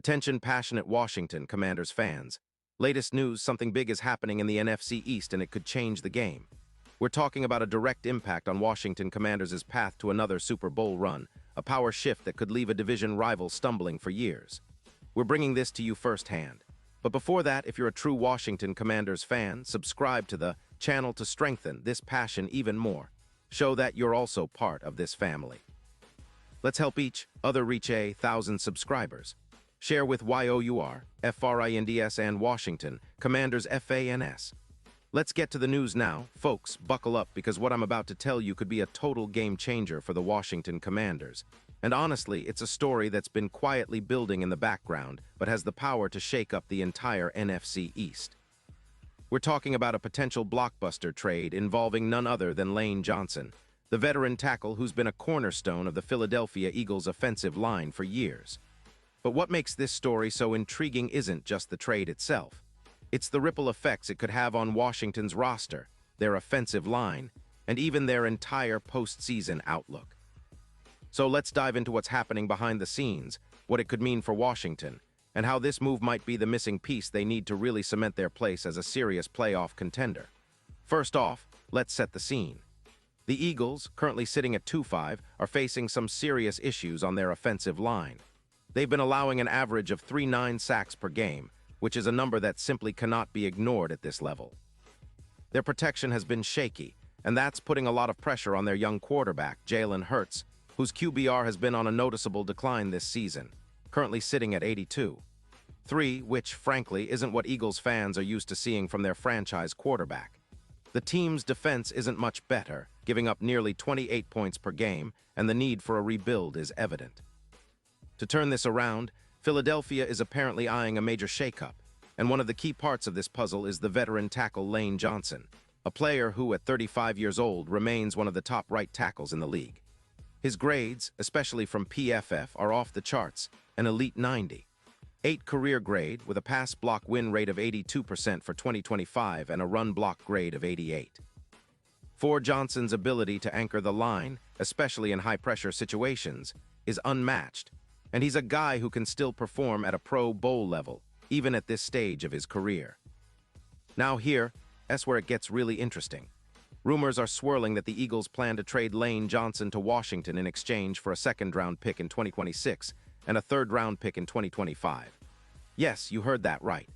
Attention passionate Washington Commanders fans. Latest news, something big is happening in the NFC East and it could change the game. We're talking about a direct impact on Washington Commanders' path to another Super Bowl run, a power shift that could leave a division rival stumbling for years. We're bringing this to you firsthand. But before that, if you're a true Washington Commanders fan, subscribe to the channel to strengthen this passion even more. Show that you're also part of this family. Let's help each other reach 1,000 subscribers. Share with YOUR, FRINDS and Washington, Commanders FANS. Let's get to the news now. Folks, buckle up because what I'm about to tell you could be a total game changer for the Washington Commanders. And honestly, it's a story that's been quietly building in the background, but has the power to shake up the entire NFC East. We're talking about a potential blockbuster trade involving none other than Lane Johnson, the veteran tackle who's been a cornerstone of the Philadelphia Eagles' offensive line for years. But what makes this story so intriguing isn't just the trade itself. It's the ripple effects it could have on Washington's roster, their offensive line, and even their entire postseason outlook. So let's dive into what's happening behind the scenes, what it could mean for Washington, and how this move might be the missing piece they need to really cement their place as a serious playoff contender. First off, let's set the scene. The Eagles, currently sitting at 2-5, are facing some serious issues on their offensive line. They've been allowing an average of 3.9 sacks per game, which is a number that simply cannot be ignored at this level. Their protection has been shaky, and that's putting a lot of pressure on their young quarterback, Jalen Hurts, whose QBR has been on a noticeable decline this season, currently sitting at 82.3, which, frankly, isn't what Eagles fans are used to seeing from their franchise quarterback. The team's defense isn't much better, giving up nearly 28 points per game, and the need for a rebuild is evident. To turn this around, Philadelphia is apparently eyeing a major shakeup, and one of the key parts of this puzzle is the veteran tackle Lane Johnson, a player who, at 35 years old, remains one of the top right tackles in the league. His grades, especially from PFF, are off the charts, an elite 90. 8 career grade with a pass block win rate of 82% for 2025 and a run block grade of 88. For Johnson's ability to anchor the line, especially in high-pressure situations, is unmatched, and he's a guy who can still perform at a Pro Bowl level, even at this stage of his career. Now that's where it gets really interesting. Rumors are swirling that the Eagles plan to trade Lane Johnson to Washington in exchange for a second-round pick in 2026 and a third-round pick in 2025. Yes, you heard that right.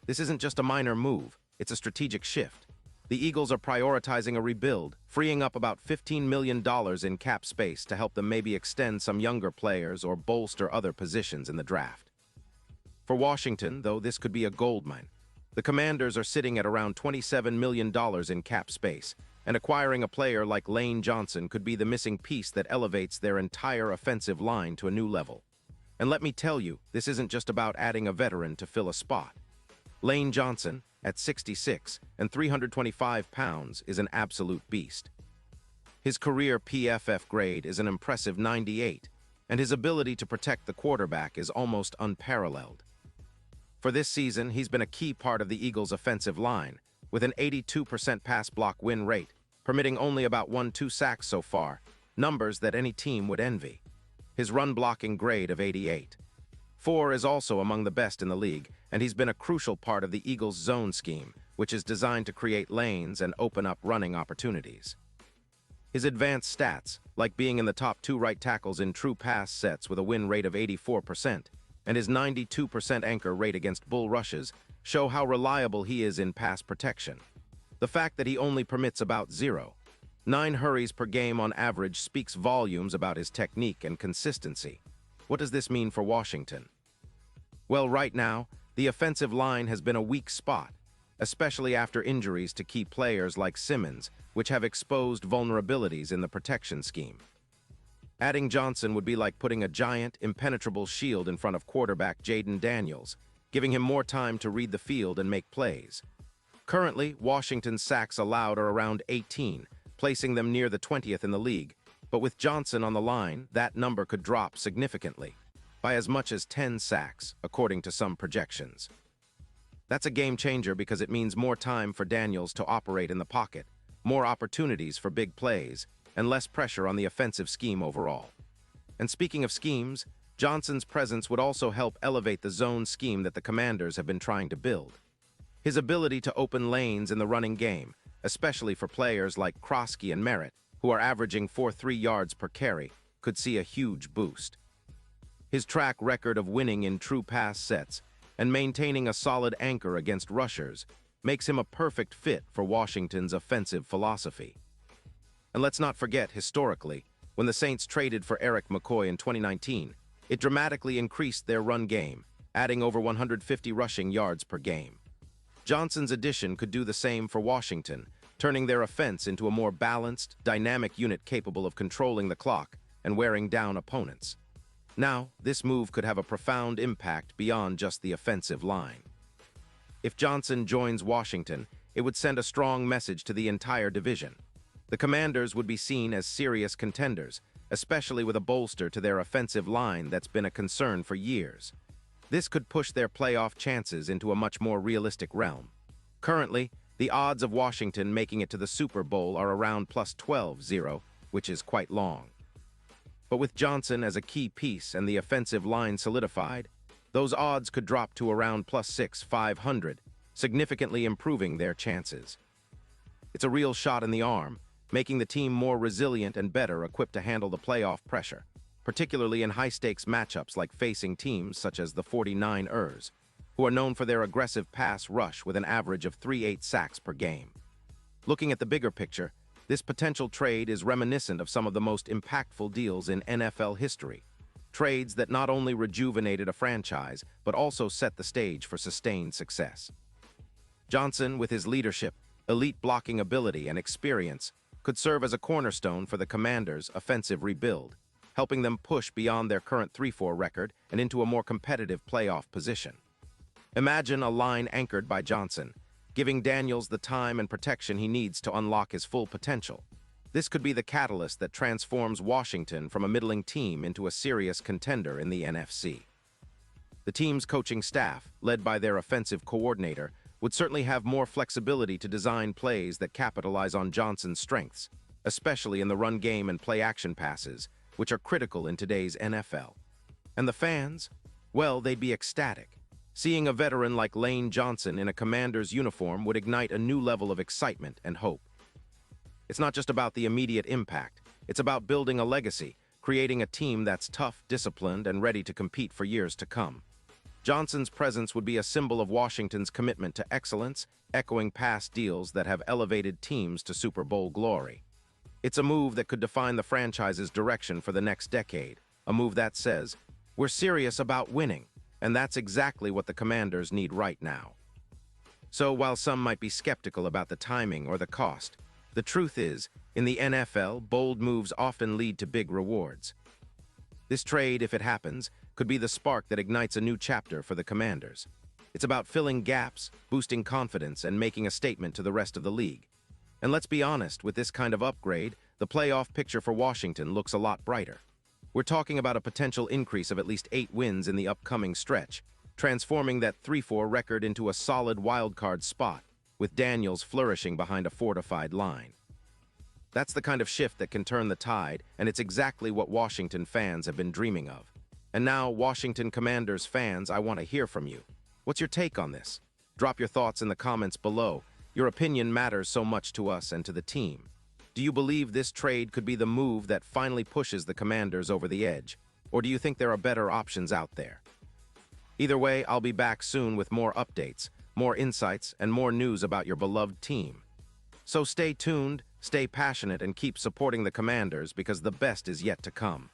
This isn't just a minor move, it's a strategic shift. The Eagles are prioritizing a rebuild, freeing up about $15 million in cap space to help them maybe extend some younger players or bolster other positions in the draft. For Washington, though, this could be a goldmine. The Commanders are sitting at around $27 million in cap space, and acquiring a player like Lane Johnson could be the missing piece that elevates their entire offensive line to a new level. And let me tell you, this isn't just about adding a veteran to fill a spot. Lane Johnson, at 66 and 325 pounds, is an absolute beast. His career PFF grade is an impressive 98, and his ability to protect the quarterback is almost unparalleled. For this season, he's been a key part of the Eagles' offensive line, with an 82% pass block win rate, permitting only about 1-2 sacks so far, numbers that any team would envy. His run-blocking grade of 88.4 is also among the best in the league, and he's been a crucial part of the Eagles' zone scheme, which is designed to create lanes and open up running opportunities. His advanced stats, like being in the top 2 right tackles in true pass sets with a win rate of 84%, and his 92% anchor rate against bull rushes, show how reliable he is in pass protection. The fact that he only permits about 0.9 hurries per game on average speaks volumes about his technique and consistency. What does this mean for Washington? Well, right now, the offensive line has been a weak spot, especially after injuries to key players like Simmons, which have exposed vulnerabilities in the protection scheme. Adding Johnson would be like putting a giant, impenetrable shield in front of quarterback Jaden Daniels, giving him more time to read the field and make plays. Currently, Washington's sacks allowed are around 18, placing them near the 20th in the league, but with Johnson on the line, that number could drop significantly, by as much as 10 sacks, according to some projections. That's a game changer because it means more time for Daniels to operate in the pocket, more opportunities for big plays, and less pressure on the offensive scheme overall. And speaking of schemes, Johnson's presence would also help elevate the zone scheme that the Commanders have been trying to build. His ability to open lanes in the running game, especially for players like Krosky and Merritt, who are averaging 4.3 yards per carry, could see a huge boost. His track record of winning in true pass sets and maintaining a solid anchor against rushers makes him a perfect fit for Washington's offensive philosophy. And let's not forget, historically, when the Saints traded for Eric McCoy in 2019, it dramatically increased their run game, adding over 150 rushing yards per game. Johnson's addition could do the same for Washington, turning their offense into a more balanced, dynamic unit capable of controlling the clock and wearing down opponents. Now, this move could have a profound impact beyond just the offensive line. If Johnson joins Washington, it would send a strong message to the entire division. The Commanders would be seen as serious contenders, especially with a bolster to their offensive line that's been a concern for years. This could push their playoff chances into a much more realistic realm. Currently, the odds of Washington making it to the Super Bowl are around plus 12-0, which is quite long. But with Johnson as a key piece and the offensive line solidified, those odds could drop to around plus 6,500, significantly improving their chances. It's a real shot in the arm, making the team more resilient and better equipped to handle the playoff pressure, particularly in high-stakes matchups like facing teams such as the 49ers, who are known for their aggressive pass rush with an average of 3.8 sacks per game. Looking at the bigger picture, this potential trade is reminiscent of some of the most impactful deals in NFL history, trades that not only rejuvenated a franchise, but also set the stage for sustained success. Johnson, with his leadership, elite blocking ability, and experience, could serve as a cornerstone for the Commanders' offensive rebuild, helping them push beyond their current 3-4 record and into a more competitive playoff position. Imagine a line anchored by Johnson, giving Daniels the time and protection he needs to unlock his full potential. This could be the catalyst that transforms Washington from a middling team into a serious contender in the NFC. The team's coaching staff, led by their offensive coordinator, would certainly have more flexibility to design plays that capitalize on Johnson's strengths, especially in the run game and play-action passes, which are critical in today's NFL. And the fans? Well, they'd be ecstatic. Seeing a veteran like Lane Johnson in a Commander's uniform would ignite a new level of excitement and hope. It's not just about the immediate impact. It's about building a legacy, creating a team that's tough, disciplined, and ready to compete for years to come. Johnson's presence would be a symbol of Washington's commitment to excellence, echoing past deals that have elevated teams to Super Bowl glory. It's a move that could define the franchise's direction for the next decade, a move that says, "We're serious about winning," and that's exactly what the Commanders need right now. So while some might be skeptical about the timing or the cost, the truth is, in the NFL, bold moves often lead to big rewards. This trade, if it happens, could be the spark that ignites a new chapter for the Commanders. It's about filling gaps, boosting confidence, and making a statement to the rest of the league. And let's be honest, with this kind of upgrade, the playoff picture for Washington looks a lot brighter. We're talking about a potential increase of at least 8 wins in the upcoming stretch, transforming that 3-4 record into a solid wildcard spot, with Daniels flourishing behind a fortified line. That's the kind of shift that can turn the tide, and it's exactly what Washington fans have been dreaming of. And now, Washington Commanders fans, I want to hear from you. What's your take on this? Drop your thoughts in the comments below. Your opinion matters so much to us and to the team. Do you believe this trade could be the move that finally pushes the Commanders over the edge? Or do you think there are better options out there? Either way, I'll be back soon with more updates, more insights, and more news about your beloved team. So stay tuned, stay passionate, and keep supporting the Commanders because the best is yet to come.